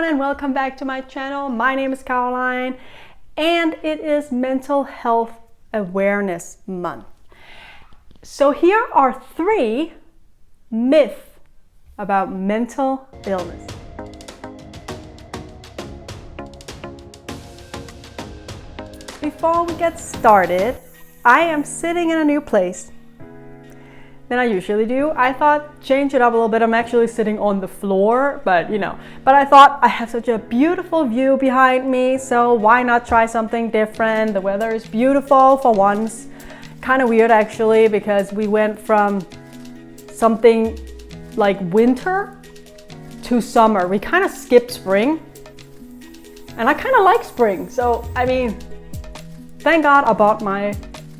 everyone and welcome back to my channel. My name is Caroline and it is Mental Health Awareness Month. So here are 3 myths about mental illness. Before we get started, I am sitting in a new place than I usually do. I thought change it up a little bit. I'm actually sitting on the floor, but I thought I have such a beautiful view behind me, so why not try something different? The weather is beautiful for once. Kind of weird actually, because we went from something like winter to summer. We kind of skipped spring, and I kind of like spring. So I mean, thank God I bought my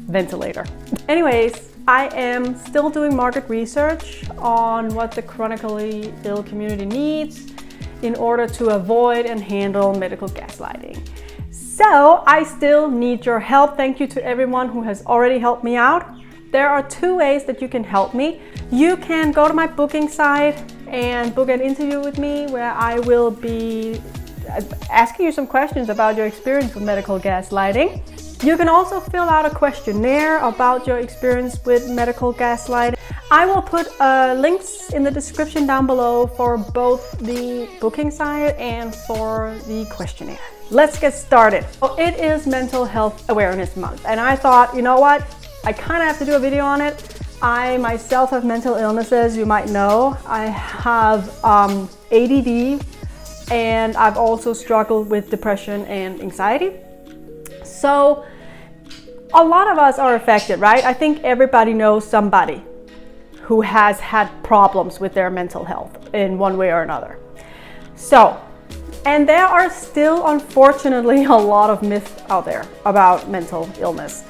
ventilator. Anyways, I am still doing market research on what the chronically ill community needs in order to avoid and handle medical gaslighting. So I still need your help. Thank you to everyone who has already helped me out. There are 2 ways that you can help me. You can go to my booking site and book an interview with me where I will be asking you some questions about your experience with medical gaslighting. You can also fill out a questionnaire about your experience with medical gaslighting. I will put links in the description down below for both the booking site and for the questionnaire. Let's get started. So it is Mental Health Awareness Month, and I thought, you know what? I kind of have to do a video on it. I myself have mental illnesses, you might know. I have ADD, and I've also struggled with depression and anxiety. So a lot of us are affected, right? I think everybody knows somebody who has had problems with their mental health in one way or another. So, and there are still, unfortunately, a lot of myths out there about mental illness.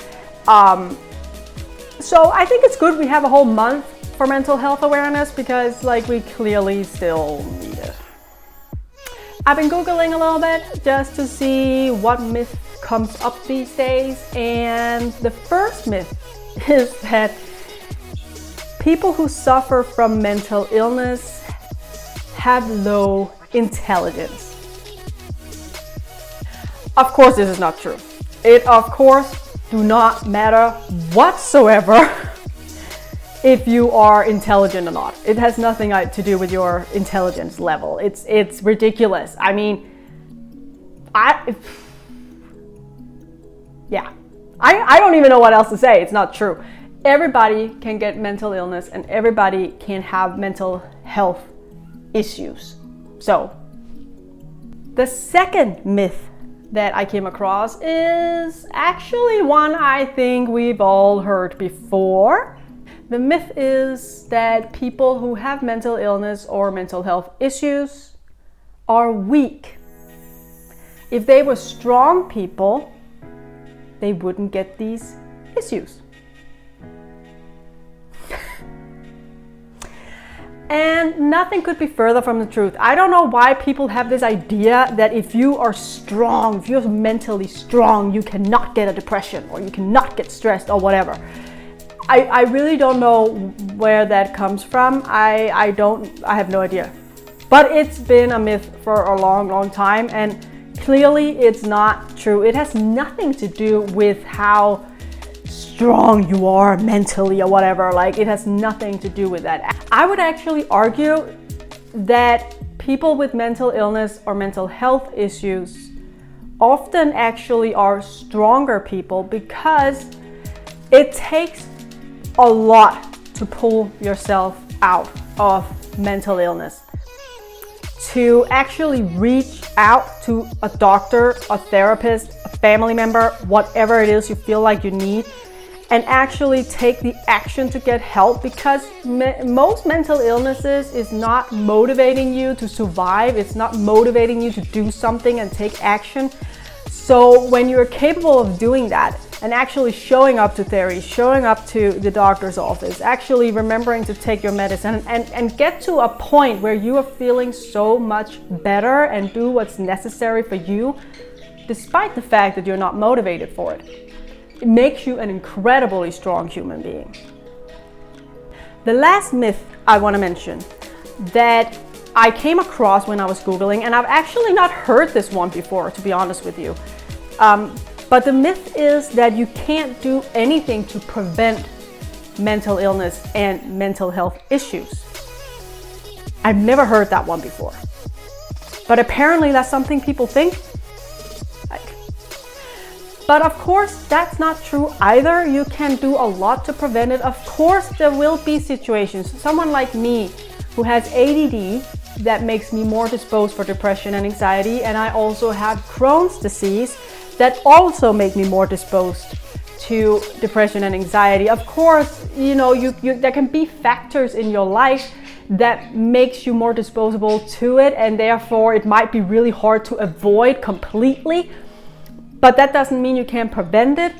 So I think it's good we have a whole month for mental health awareness because we clearly still need it. I've been Googling a little bit just to see what myth comes up these days, and the first myth is that people who suffer from mental illness have low intelligence. Of course, this is not true. It of course do not matter whatsoever if you are intelligent or not. It has nothing to do with your intelligence level. It's ridiculous. I mean, I don't even know what else to say. It's not true. Everybody can get mental illness and everybody can have mental health issues. So the second myth that I came across is actually one I think we've all heard before. The myth is that people who have mental illness or mental health issues are weak. If they were strong people, they wouldn't get these issues. And nothing could be further from the truth. I don't know why people have this idea that if you are strong, if you're mentally strong, you cannot get a depression or you cannot get stressed or whatever. I really don't know where that comes from. I have no idea. But it's been a myth for a long time, and clearly it's not true. It has nothing to do with how strong you are mentally or whatever. It has nothing to do with that. I would actually argue that people with mental illness or mental health issues often actually are stronger people because it takes a lot to pull yourself out of mental illness. To actually reach out to a doctor, a therapist, a family member, whatever it is you feel like you need, and actually take the action to get help, because most mental illnesses is not motivating you to survive. It's not motivating you to do something and take action. So when you're capable of doing that and actually showing up to therapy, showing up to the doctor's office, actually remembering to take your medicine and get to a point where you are feeling so much better and do what's necessary for you, despite the fact that you're not motivated for it, it makes you an incredibly strong human being. The last myth I want to mention, that I came across when I was Googling, and I've actually not heard this one before, to be honest with you. But the myth is that you can't do anything to prevent mental illness and mental health issues. I've never heard that one before. But apparently that's something people think. But of course, that's not true either. You can do a lot to prevent it. Of course, there will be situations. Someone like me who has ADD, that makes me more disposed for depression and anxiety. And I also have Crohn's disease that also make me more disposed to depression and anxiety. Of course, you know, there can be factors in your life that makes you more disposable to it, and therefore it might be really hard to avoid completely. But that doesn't mean you can't prevent it.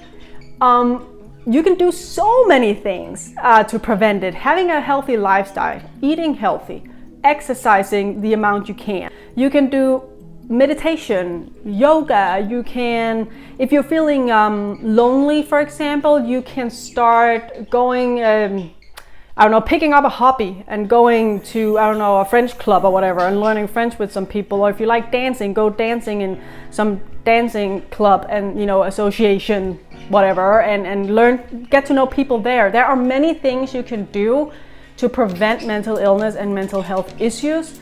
You can do so many things to prevent it. Having a healthy lifestyle, eating healthy, exercising the amount you can. You can do meditation, yoga. You can, if you're feeling lonely, for example, you can start going, picking up a hobby and going to, a French club or whatever and learning French with some people. Or if you like dancing, go dancing in some dancing club and, association, whatever, and get to know people there. There are many things you can do to prevent mental illness and mental health issues.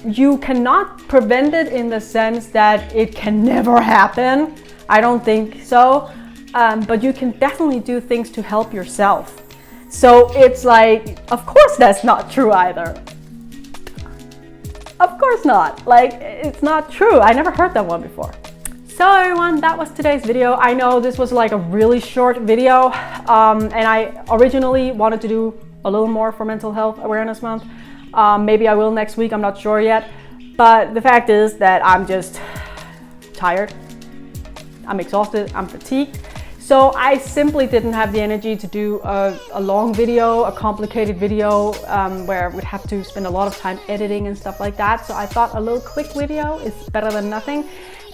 You cannot prevent it in the sense that it can never happen. I don't think so. But you can definitely do things to help yourself. So it's like, of course that's not true either. Of course not. Like, it's not true. I never heard that one before. So everyone, that was today's video. I know this was like a really short video, and I originally wanted to do a little more for Mental Health Awareness Month. Maybe I will next week, I'm not sure yet. But the fact is that I'm just tired. I'm exhausted, I'm fatigued. So I simply didn't have the energy to do a long video, a complicated video, where I would have to spend a lot of time editing and stuff like that. So I thought a little quick video is better than nothing.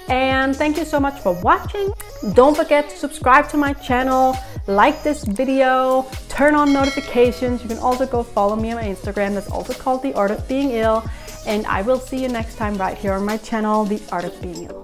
And thank you so much for watching. Don't forget to subscribe to my channel, like this video, turn on notifications. You can also go follow me on my Instagram. That's also called The Art of Being Ill. And I will see you next time right here on my channel, The Art of Being Ill.